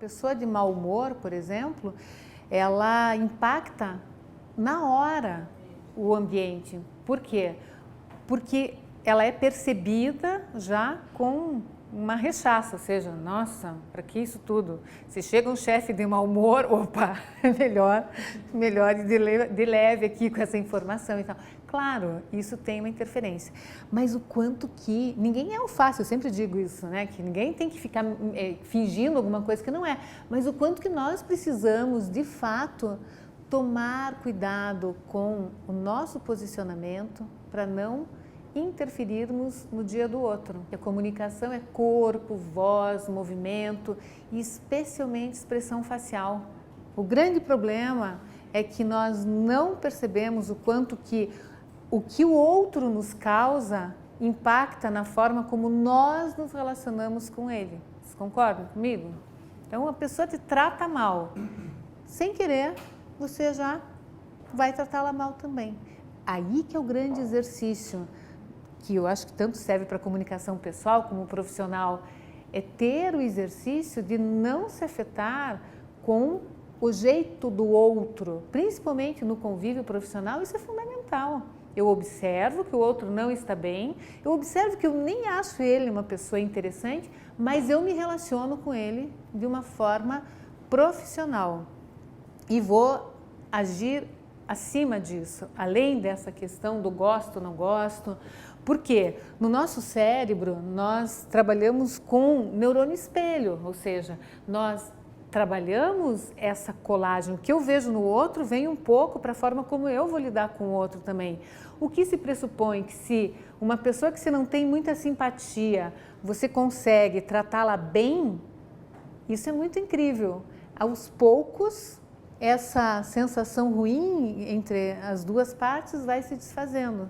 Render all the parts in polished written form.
pessoa de mau humor, por exemplo, ela impacta na hora o ambiente. Por quê? Porque ela é percebida já com uma rechaça, ou seja, nossa, para que isso tudo? Se chega um chefe de mau humor, opa, é melhor ir de leve aqui com essa informação e tal. Claro, isso tem uma interferência, mas o quanto que... Ninguém é alface, eu sempre digo isso, né? Que ninguém tem que ficar fingindo alguma coisa que não é, mas o quanto que nós precisamos, de fato, tomar cuidado com o nosso posicionamento para não interferirmos no dia do outro. A comunicação é corpo, voz, movimento e especialmente expressão facial. O grande problema é que nós não percebemos o quanto que o que o outro nos causa impacta na forma como nós nos relacionamos com ele. Vocês concordam comigo? Então, a pessoa te trata mal, sem querer, você já vai tratá-la mal também. Aí que é o grande exercício, que eu acho que tanto serve para a comunicação pessoal como profissional, é ter o exercício de não se afetar com o jeito do outro, principalmente no convívio profissional. Isso é fundamental. Eu observo que o outro não está bem, eu observo que eu nem acho ele uma pessoa interessante, mas eu me relaciono com ele de uma forma profissional e vou agir acima disso, além dessa questão do gosto, não gosto. Porque no nosso cérebro nós trabalhamos com neurônio espelho, ou seja, nós trabalhamos essa colagem. O que eu vejo no outro vem um pouco para a forma como eu vou lidar com o outro também. O que se pressupõe que se uma pessoa que você não tem muita simpatia, você consegue tratá-la bem, isso é muito incrível. Aos poucos, essa sensação ruim entre as duas partes vai se desfazendo.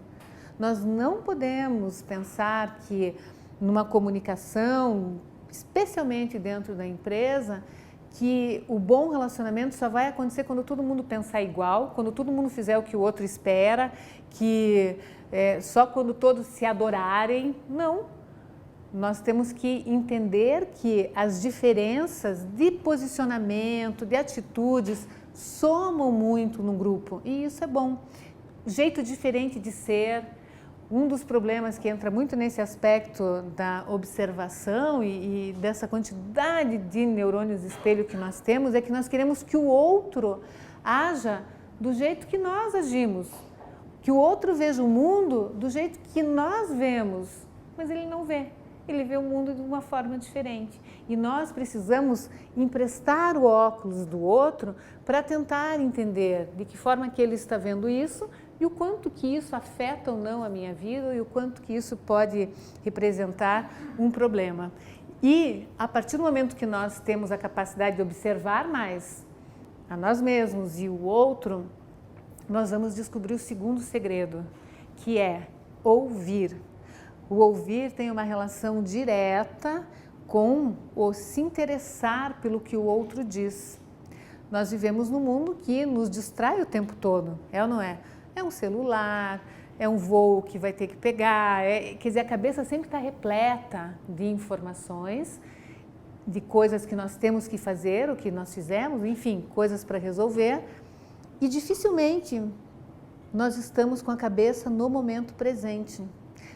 Nós não podemos pensar que numa comunicação, especialmente dentro da empresa, que o bom relacionamento só vai acontecer quando todo mundo pensar igual, quando todo mundo fizer o que o outro espera, que só quando todos se adorarem. Não. Nós temos que entender que as diferenças de posicionamento, de atitudes, somam muito no grupo e isso é bom. Jeito diferente de ser. Um dos problemas que entra muito nesse aspecto da observação e dessa quantidade de neurônios espelho que nós temos é que nós queremos que o outro haja do jeito que nós agimos, que o outro veja o mundo do jeito que nós vemos, mas ele não vê. Ele vê o mundo de uma forma diferente e nós precisamos emprestar o óculos do outro para tentar entender de que forma que ele está vendo isso e o quanto que isso afeta ou não a minha vida e o quanto que isso pode representar um problema. E a partir do momento que nós temos a capacidade de observar mais a nós mesmos e o outro, nós vamos descobrir o segundo segredo, que é ouvir. O ouvir tem uma relação direta com o se interessar pelo que o outro diz. Nós vivemos num mundo que nos distrai o tempo todo, é ou não é? É um celular, é um voo que vai ter que pegar, quer dizer, a cabeça sempre está repleta de informações, de coisas que nós temos que fazer, o que nós fizemos, enfim, coisas para resolver, e dificilmente nós estamos com a cabeça no momento presente.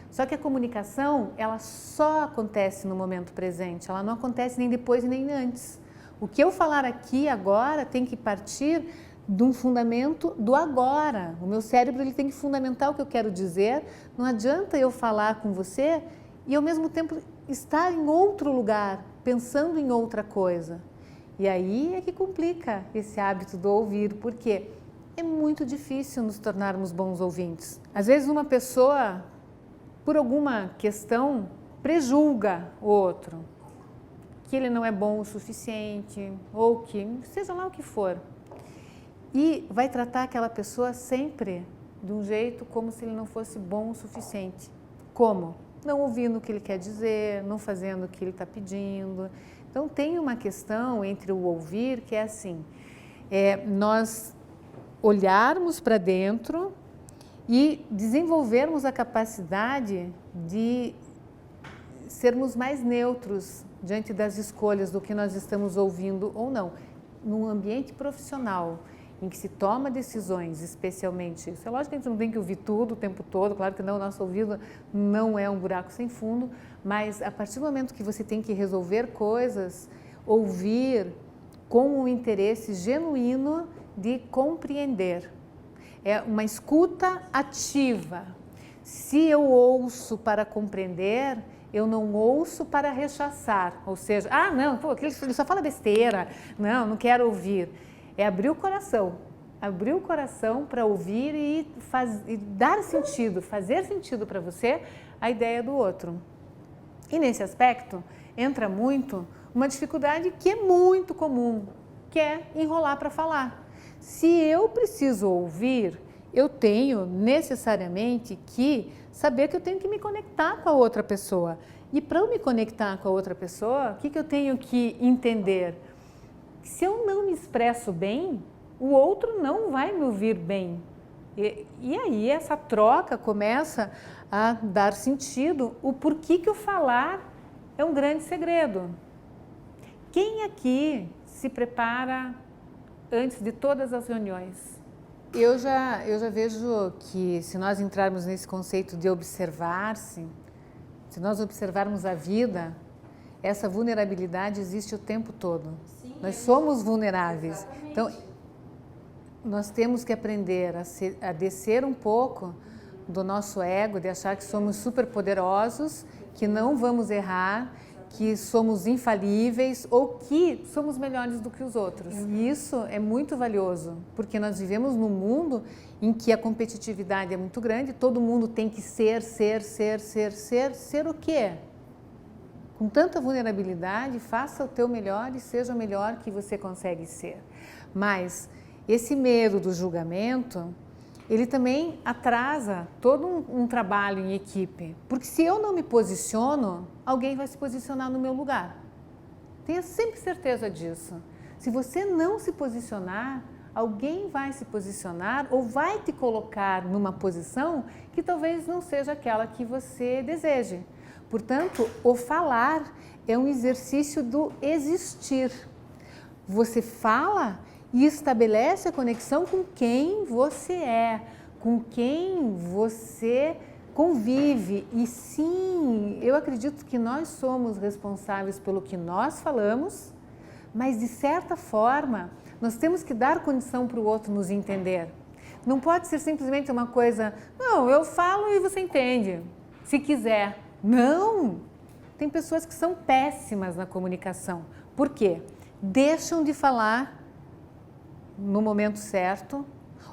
Só que a comunicação, ela só acontece no momento presente, ela não acontece nem depois nem antes. O que eu falar aqui agora tem que partir de um fundamento do agora. O meu cérebro ele tem que fundamentar o que eu quero dizer. Não adianta eu falar com você e ao mesmo tempo estar em outro lugar, pensando em outra coisa. E aí é que complica esse hábito do ouvir, porque é muito difícil nos tornarmos bons ouvintes. Às vezes uma pessoa, por alguma questão, prejulga o outro, que ele não é bom o suficiente, ou que seja lá o que for. E vai tratar aquela pessoa sempre de um jeito como se ele não fosse bom o suficiente. Como? Não ouvindo o que ele quer dizer, não fazendo o que ele está pedindo. Então tem uma questão entre o ouvir que é assim, nós olharmos para dentro e desenvolvermos a capacidade de sermos mais neutros diante das escolhas do que nós estamos ouvindo ou não. Num ambiente profissional, em que se toma decisões, especialmente isso. É lógico que a gente não tem que ouvir tudo o tempo todo, claro que não, o nosso ouvido não é um buraco sem fundo, mas a partir do momento que você tem que resolver coisas, ouvir com um interesse genuíno de compreender. É uma escuta ativa. Se eu ouço para compreender, eu não ouço para rechaçar, ou seja, não, pô, ele só fala besteira, não quero ouvir. É abrir o coração para ouvir e dar sentido, fazer sentido para você a ideia do outro. E nesse aspecto entra muito uma dificuldade que é muito comum, que é enrolar para falar. Se eu preciso ouvir, eu tenho necessariamente que saber que eu tenho que me conectar com a outra pessoa. E para eu me conectar com a outra pessoa, o que eu tenho que entender? Se eu não me expresso bem, o outro não vai me ouvir bem. E aí essa troca começa a dar sentido, o porquê que o falar é um grande segredo. Quem aqui se prepara antes de todas as reuniões? Eu já vejo que se nós entrarmos nesse conceito de observar-se, se nós observarmos a vida, essa vulnerabilidade existe o tempo todo. Sim, nós somos vulneráveis. Exatamente. Então, nós temos que aprender a descer um pouco do nosso ego, de achar que somos super poderosos, que não vamos errar, que somos infalíveis ou que somos melhores do que os outros. E isso é muito valioso, porque nós vivemos num mundo em que a competitividade é muito grande, todo mundo tem que ser o quê? Com tanta vulnerabilidade, faça o teu melhor e seja o melhor que você consegue ser. Mas esse medo do julgamento, ele também atrasa todo um trabalho em equipe. Porque se eu não me posiciono, alguém vai se posicionar no meu lugar. Tenha sempre certeza disso. Se você não se posicionar, alguém vai se posicionar ou vai te colocar numa posição que talvez não seja aquela que você deseje. Portanto, o falar é um exercício do existir. Você fala e estabelece a conexão com quem você é, com quem você convive. E sim, eu acredito que nós somos responsáveis pelo que nós falamos, mas de certa forma, nós temos que dar condição para o outro nos entender. Não pode ser simplesmente uma coisa, não, eu falo e você entende, se quiser. Não! Tem pessoas que são péssimas na comunicação. Por quê? Deixam de falar no momento certo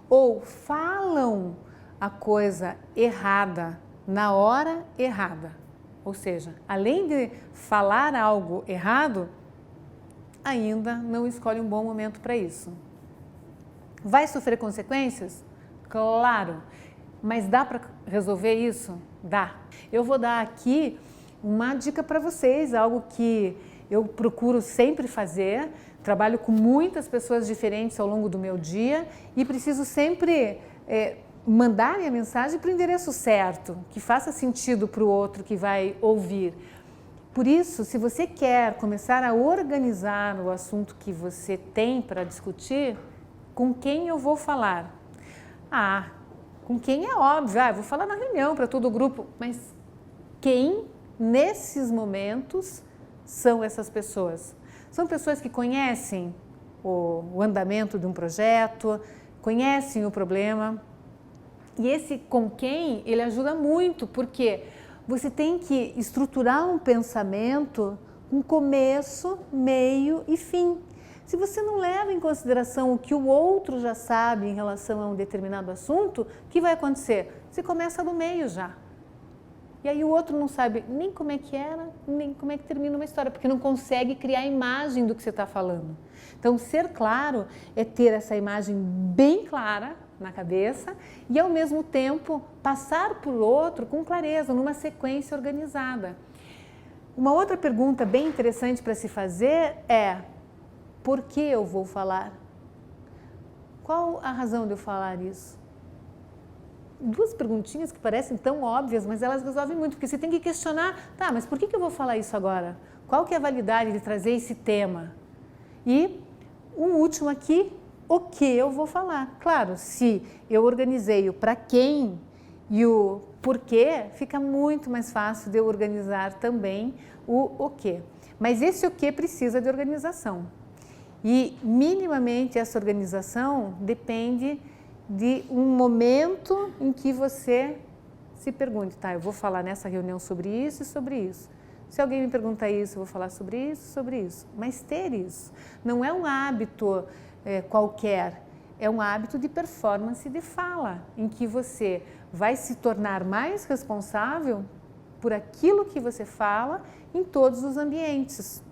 ou falam a coisa errada na hora errada. Ou seja, além de falar algo errado, ainda não escolhe um bom momento para isso. Vai sofrer consequências? Claro! Mas dá para resolver isso? Dá. Eu vou dar aqui uma dica para vocês, algo que eu procuro sempre fazer. Trabalho com muitas pessoas diferentes ao longo do meu dia e preciso sempre mandar a mensagem para o endereço certo, que faça sentido para o outro que vai ouvir. Por isso, se você quer começar a organizar o assunto que você tem para discutir, com quem eu vou falar? Com quem é óbvio, eu vou falar na reunião para todo o grupo, mas quem nesses momentos são essas pessoas? São pessoas que conhecem o andamento de um projeto, conhecem o problema. E esse com quem, ele ajuda muito, porque você tem que estruturar um pensamento com começo, meio e fim. Se você não leva em consideração o que o outro já sabe em relação a um determinado assunto, o que vai acontecer? Você começa no meio já. E aí o outro não sabe nem como é que era, nem como é que termina uma história, porque não consegue criar a imagem do que você está falando. Então, ser claro é ter essa imagem bem clara na cabeça e, ao mesmo tempo, passar por outro com clareza, numa sequência organizada. Uma outra pergunta bem interessante para se fazer é: por que eu vou falar? Qual a razão de eu falar isso? Duas perguntinhas que parecem tão óbvias, mas elas resolvem muito, porque você tem que questionar, tá, mas por que eu vou falar isso agora? Qual que é a validade de trazer esse tema? E um último aqui, o que eu vou falar. Claro, se eu organizei o para quem e o porquê, fica muito mais fácil de eu organizar também o quê. Mas esse o que precisa de organização. E minimamente essa organização depende de um momento em que você se pergunte, tá, eu vou falar nessa reunião sobre isso e sobre isso. Se alguém me perguntar isso, eu vou falar sobre isso e sobre isso. Mas ter isso não é um hábito qualquer, é um hábito de performance de fala, em que você vai se tornar mais responsável por aquilo que você fala em todos os ambientes.